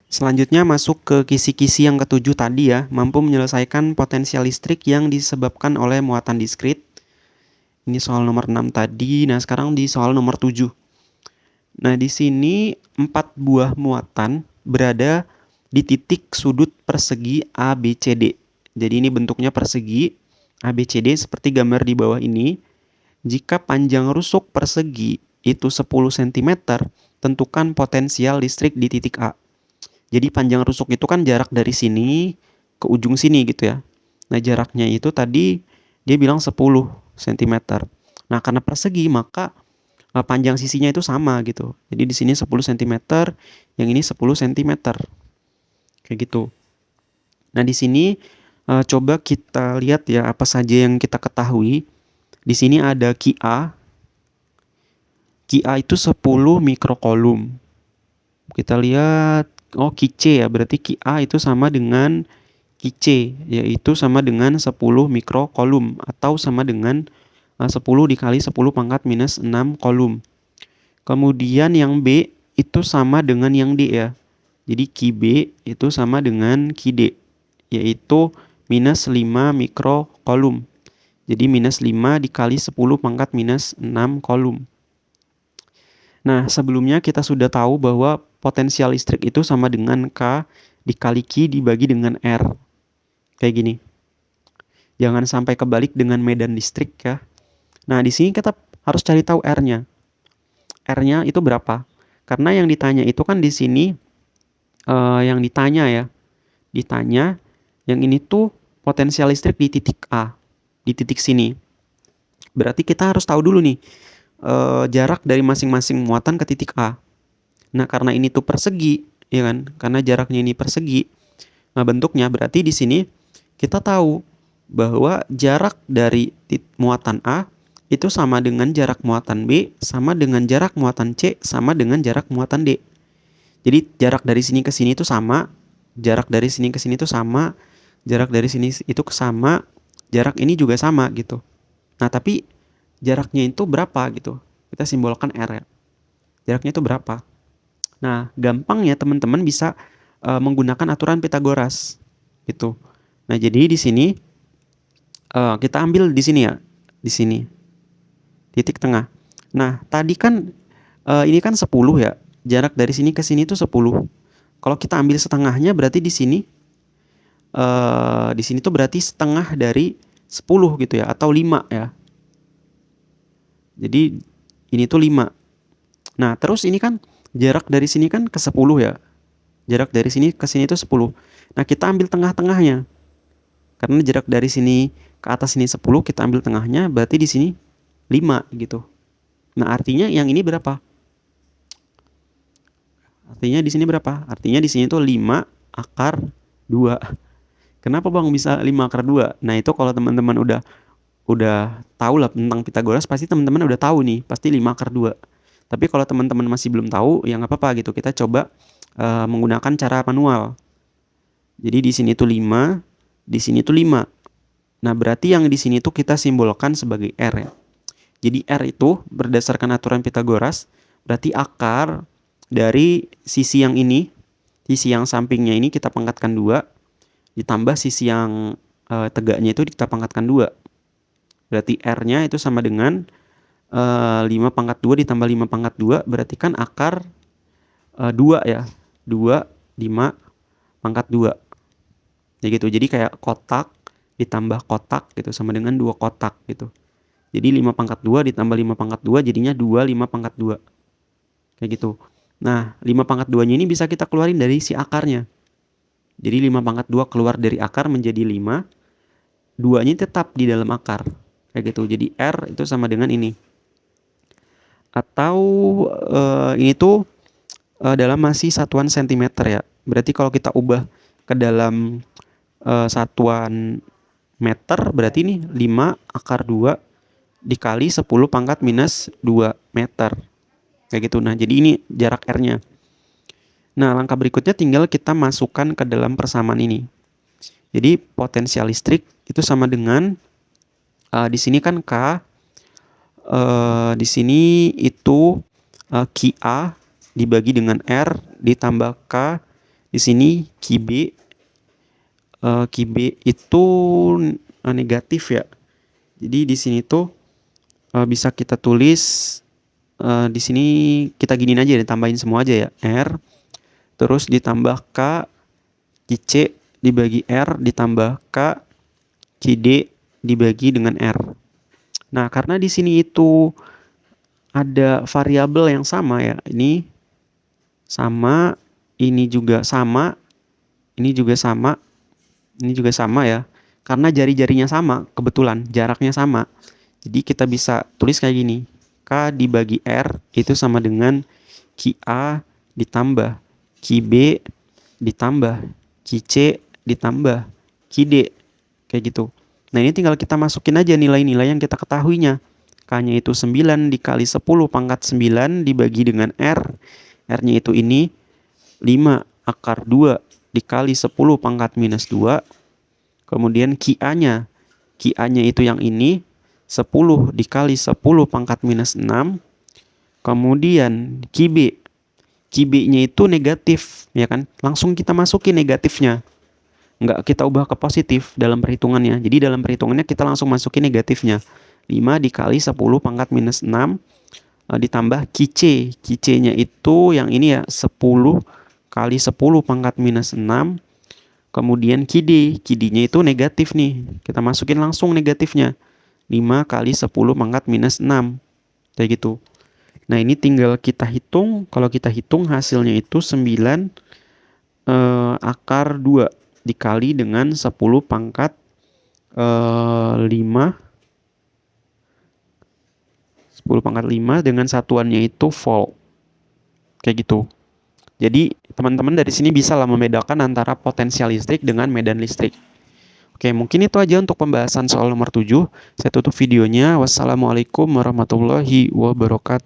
Selanjutnya masuk ke kisi-kisi yang ketujuh tadi ya, mampu menyelesaikan potensial listrik yang disebabkan oleh muatan diskrit. Ini soal nomor 6 tadi. Nah, sekarang di soal nomor 7. Nah, di sini 4 buah muatan berada di titik sudut persegi ABCD. Jadi ini bentuknya persegi ABCD seperti gambar di bawah ini. Jika panjang rusuk persegi itu 10 cm, tentukan potensial listrik di titik A. Jadi panjang rusuk itu kan jarak dari sini ke ujung sini gitu ya. Nah, jaraknya itu tadi dia bilang 10 cm. Nah, karena persegi maka panjang sisinya itu sama gitu. Jadi di sini 10 cm, yang ini 10 cm. Kayak gitu. Nah, di sini coba kita lihat ya apa saja yang kita ketahui. Di sini ada QA. QA itu 10 mikrokolum. Kita lihat, oh QC ya, berarti QA itu sama dengan QC, yaitu sama dengan 10 mikrokolum atau sama dengan 10 dikali 10 pangkat minus 6 kolum. Kemudian yang B itu sama dengan yang D ya. Jadi QB itu sama dengan QD, yaitu minus 5 mikrokolum. Jadi minus 5 dikali 10 pangkat minus 6 kolum. Nah, sebelumnya kita sudah tahu bahwa potensial listrik itu sama dengan K dikali Q dibagi dengan R. Kayak gini. Jangan sampai kebalik dengan medan listrik ya. Nah, di sini kita harus cari tahu R-nya. R-nya itu berapa? Karena yang ditanya itu kan di sini yang ditanya ya. Ditanya yang ini tuh potensial listrik di titik A, di titik sini. Berarti kita harus tahu dulu nih jarak dari masing-masing muatan ke titik A. Nah, karena ini tuh persegi, ya kan? Karena jaraknya ini persegi. Nah, bentuknya berarti di sini kita tahu bahwa jarak dari muatan A itu sama dengan jarak muatan B, sama dengan jarak muatan C, sama dengan jarak muatan D. Jadi jarak dari sini ke sini itu sama, jarak dari sini ke sini itu sama, jarak dari sini itu sama, jarak ini juga sama gitu. Nah, tapi jaraknya itu berapa gitu? Kita simbolkan R ya. Jaraknya itu berapa? Nah, gampang ya teman-teman bisa menggunakan aturan Pitagoras gitu. Nah, jadi di sini kita ambil di sini ya, di sini titik tengah. Nah, tadi kan ini kan 10 ya. Jarak dari sini ke sini itu 10. Kalau kita ambil setengahnya berarti di sini tuh berarti setengah dari 10 gitu ya, atau 5 ya. Jadi ini tuh 5. Nah, terus ini kan jarak dari sini kan ke 10 ya. Jarak dari sini ke sini itu 10. Nah, kita ambil tengah-tengahnya. Karena jarak dari sini ke atas ini 10, kita ambil tengahnya, berarti di sini 5 gitu. Nah, artinya yang ini berapa? Artinya di sini berapa? Artinya di sini tuh 5 akar 2. Kenapa Bang bisa 5 akar 2? Nah, itu kalau teman-teman udah tahu lah tentang Pitagoras, pasti teman-teman udah tahu nih, pasti 5 akar 2. Tapi kalau teman-teman masih belum tahu, ya nggak apa-apa gitu. Kita coba menggunakan cara manual. Jadi di sini tuh 5, di sini tuh 5. Nah, berarti yang di sini tuh kita simbolkan sebagai R ya. Jadi R itu berdasarkan aturan Pitagoras berarti akar dari sisi yang ini, sisi yang sampingnya ini kita pangkatkan 2, ditambah sisi yang tegaknya itu kita pangkatkan 2. Berarti R-nya itu sama dengan 5 pangkat 2 ditambah 5 pangkat 2, berarti kan akar 2 ya. 2, 5 pangkat 2. Ya gitu. Jadi kayak kotak ditambah kotak gitu sama dengan 2 kotak gitu. Jadi 5 pangkat 2 ditambah 5 pangkat 2 jadinya 2 5 pangkat 2. Kayak gitu. Nah, 5 pangkat 2-nya ini bisa kita keluarin dari si akarnya. Jadi 5 pangkat 2 keluar dari akar menjadi 5. 2-nya tetap di dalam akar. Kayak gitu. Jadi R itu sama dengan ini. Atau ini tuh dalam masih satuan sentimeter ya. Berarti kalau kita ubah ke dalam satuan meter, berarti ini 5 akar 2 dikali 10 pangkat minus 2 meter. Kayak gitu. Nah, jadi ini jarak R-nya. Nah, langkah berikutnya tinggal kita masukkan ke dalam persamaan ini. Jadi potensial listrik itu sama dengan di sini kan K, di sini itu QA dibagi dengan R ditambah K Di sini QB itu negatif ya. Jadi di sini tuh bisa kita tulis di sini kita giniin aja, ditambahin semua aja ya. R terus ditambah K QC dibagi R ditambah K QD dibagi dengan R. Nah, karena di sini itu ada variabel yang sama ya. Ini sama, ini juga sama, ini juga sama, ini juga sama ya. Karena jari-jarinya sama, kebetulan jaraknya sama. Jadi kita bisa tulis kayak gini. K dibagi R itu sama dengan QA ditambah QB ditambah QC ditambah QD. Kayak gitu. Nah, ini tinggal kita masukin aja nilai-nilai yang kita ketahuinya. K-nya itu 9 dikali 10 pangkat 9 dibagi dengan R. R-nya itu ini 5 akar 2 dikali 10 pangkat minus 2. Kemudian QA-nya itu yang ini 10 dikali 10 pangkat minus 6. Kemudian QB-nya itu negatif, ya kan? Langsung kita masukin negatifnya. Nggak kita ubah ke positif dalam perhitungannya. Jadi dalam perhitungannya kita langsung masukin negatifnya. 5 dikali 10 pangkat minus 6 ditambah QC. QC-nya itu yang ini ya 10 kali 10 pangkat minus 6. Kemudian QD-nya itu negatif nih. Kita masukin langsung negatifnya. 5 kali 10 pangkat minus 6. Kayak gitu. Nah, ini tinggal kita hitung. Kalau kita hitung hasilnya itu 9 akar 2 dikali dengan 10 pangkat 5 dengan satuannya itu volt. Kayak gitu. Jadi teman-teman dari sini bisa lah membedakan antara potensial listrik dengan medan listrik. Oke, mungkin itu aja untuk pembahasan soal nomor 7. Saya tutup videonya. Wassalamualaikum warahmatullahi wabarakatuh.